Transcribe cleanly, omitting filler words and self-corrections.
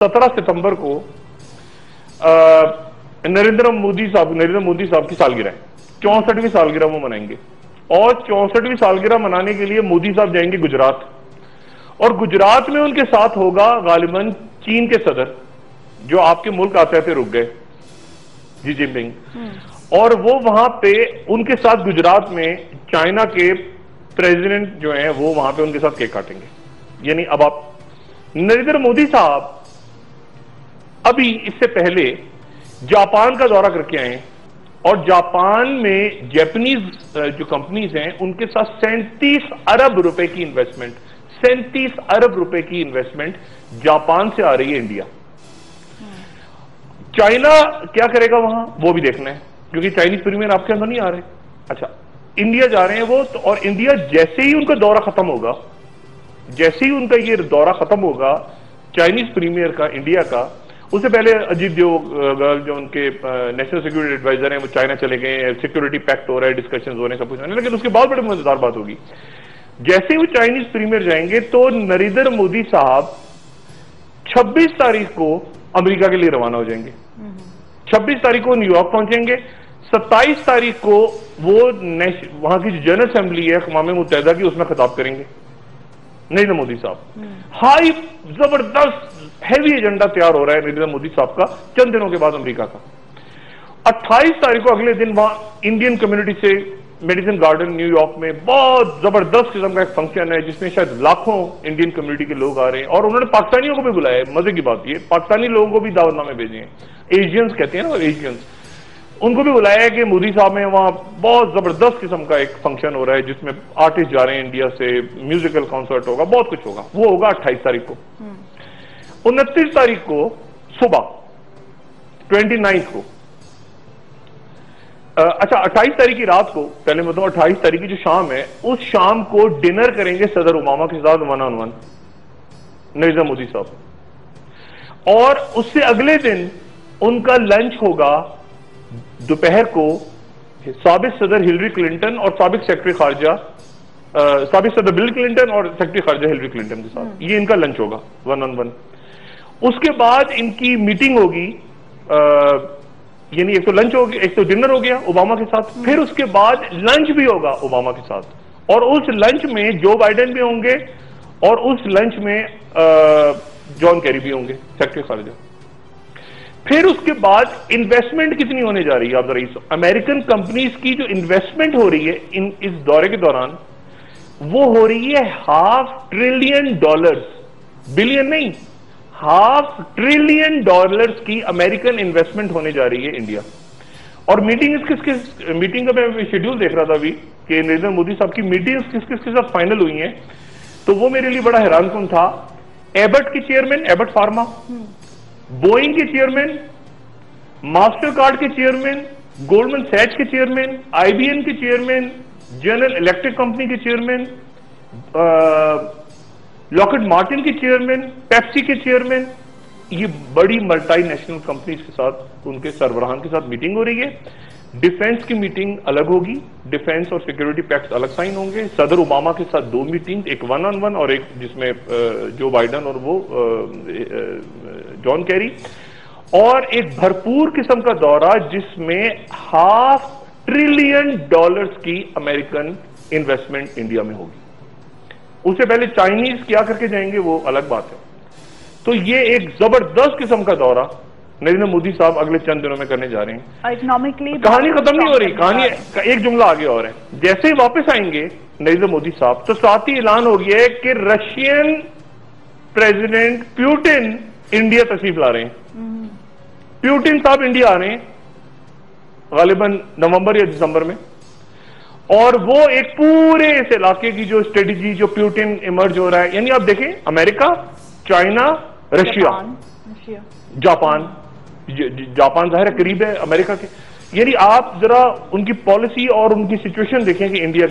17 सितंबर को नरेंद्र मोदी साहब की सालगिरह है, 64वीं सालगिरह वो मनाएंगे। और 64वीं सालगिरह मनाने के लिए मोदी साहब जाएंगे गुजरात, और गुजरात में उनके साथ होगा गालिबन चीन के सदर, जो आपके मुल्क आते आते रुक गए, जी जिनपिंग। और वो वहां पे उनके साथ गुजरात में चाइना के प्रेसिडेंट जो हैं वो वहां पे उनके साथ केक काटेंगे। यानी अब आप नरेंद्र मोदी साहब अभी इससे पहले जापान का दौरा करके आए, और जापान में जापानीज जो कंपनीज हैं उनके साथ 37 अरब रुपए की इन्वेस्टमेंट, 37 अरब रुपए की इन्वेस्टमेंट जापान से आ रही है इंडिया। चाइना क्या करेगा वहां वो भी देखना है, क्योंकि चाइनीज प्रीमियर आपके अंदर नहीं आ रहे। अच्छा, इंडिया जा रहे हैं वो तो, और इंडिया जैसे ही उनका दौरा खत्म होगा, जैसे ही उनका ये दौरा खत्म होगा चाइनीज प्रीमियर का इंडिया का, उससे पहले अजीत जो उनके नेशनल सिक्योरिटी एडवाइजर हैं वो चाइना चले गए, सिक्योरिटी पैक्ट हो रहा है, डिस्कशंस हो रहे हैं, सब कुछ हो रहा है, लेकिन उसके बाद बड़ी मजेदार बात होगी। जैसे ही वो चाइनीज प्रीमियर जाएंगे तो नरेंद्र मोदी साहब 26 तारीख को अमेरिका के लिए रवाना हो जाएंगे, 26 तारीख को न्यूयॉर्क पहुंचेंगे, 27 तारीख को वो वहां की जो जनरल असेंबली है अक़वाम मुत्तहिदा की, उसमें खिताब करेंगे नरेंद्र मोदी साहब। हाई जबरदस्त हैवी एजेंडा तैयार हो रहा है नरेंद्र मोदी साहब का चंद दिनों के बाद अमेरिका का। 28 तारीख को अगले दिन वहां इंडियन कम्युनिटी से मेडिसन गार्डन न्यूयॉर्क में बहुत जबरदस्त किस्म का एक फंक्शन है, जिसमें शायद लाखों इंडियन कम्युनिटी के लोग आ रहे हैं, और उन्होंने पाकिस्तानियों को भी बुलाया है। मजे की बात ये, पाकिस्तानी लोगों को भी दावतनामे भेजे हैं, एशियंस कहते हैं ना, एशियंस, उनको भी बुलाया है कि मोदी साहब में वहां बहुत जबरदस्त किस्म का एक फंक्शन हो रहा है, जिसमें आर्टिस्ट जा रहे हैं इंडिया से, म्यूजिकल कॉन्सर्ट होगा, बहुत कुछ होगा। वो होगा 28 तारीख को। 29 तारीख को सुबह, 29 को, अच्छा 28 तारीख की रात को, पहले मतलब 28 तारीख की जो शाम है, उस शाम को डिनर करेंगे सदर ओबामा के साथ 1-on-1 नरेंद्र मोदी साहब। और उससे अगले दिन उनका लंच होगा दोपहर को साबिक सदर हिलरी क्लिंटन और साबिक सेक्रेटरी खारजा, साबिक सदर बिल क्लिंटन और सेक्रेटरी खारजा हिलरी क्लिंटन के साथ, ये इनका लंच होगा 1-on-1। उसके बाद इनकी मीटिंग होगी, यानी एक तो लंच हो गया, एक तो डिनर हो गया ओबामा के साथ, फिर उसके बाद लंच भी होगा ओबामा के साथ, और उस लंच में जो बाइडेन भी होंगे, और उस लंच में जॉन कैरी भी होंगे, सेक्रेटरी खारजा। फिर उसके बाद इन्वेस्टमेंट कितनी होने जा रही है आप जरा, अमेरिकन कंपनीज की जो इन्वेस्टमेंट हो रही है इस दौरे के दौरान, वो हो रही है $500 ट्रिलियन, बिलियन नहीं, $500 ट्रिलियन की अमेरिकन इन्वेस्टमेंट होने जा रही है इंडिया। और मीटिंग किस मीटिंग का मैं शेड्यूल देख रहा था अभी कि नरेंद्र मोदी साहब की मीटिंग्स किस के साथ फाइनल हुई हैं, तो वो मेरे लिए बड़ा हैरानकुन था। एबट के चेयरमैन, एबट फार्मा, बोइंग के चेयरमैन, मास्टर कार्ड के चेयरमैन, गोल्डमैन सैच के चेयरमैन, IBM के चेयरमैन, जनरल इलेक्ट्रिक कंपनी के चेयरमैन, लॉकहीड मार्टिन के चेयरमैन, पेप्सी के चेयरमैन, ये बड़ी मल्टीनेशनल कंपनीज के साथ उनके सरबराहान के साथ मीटिंग हो रही है। डिफेंस की मीटिंग अलग होगी, डिफेंस और सिक्योरिटी पैक्ट अलग साइन होंगे। सदर ओबामा के साथ 2 मीटिंग, एक 1-on-1 और एक जिसमें जो बाइडन और वो जॉन कैरी, और एक भरपूर किस्म का दौरा जिसमें $500 ट्रिलियन की अमेरिकन इन्वेस्टमेंट इंडिया में होगी। उससे पहले चाइनीज क्या करके जाएंगे वो अलग बात है। तो ये एक जबरदस्त किस्म का दौरा नरेंद्र मोदी साहब अगले चंद दिनों में करने जा रहे हैं। इकोनॉमिकली कहानी खत्म नहीं हो रही, कहानी एक जुमला आगे और है। जैसे ही वापस आएंगे नरेंद्र मोदी साहब, तो साथ ही ऐलान हो गया है कि रशियन प्रेसिडेंट पुतिन इंडिया तशरीफ ला रहे हैं। पुतिन साहब इंडिया आ रहे हैं गालिबन नवंबर या दिसंबर में, और वो एक पूरे इस इलाके की जो स्ट्रेटेजी, जो पुतिन इमर्ज हो रहा है, यानी आप देखें America, China, Russia, Japan, Japan जाहिर है करीब है अमेरिका के, यानी आप जरा उनकी पॉलिसी और उनकी सिचुएशन देखें कि इंडिया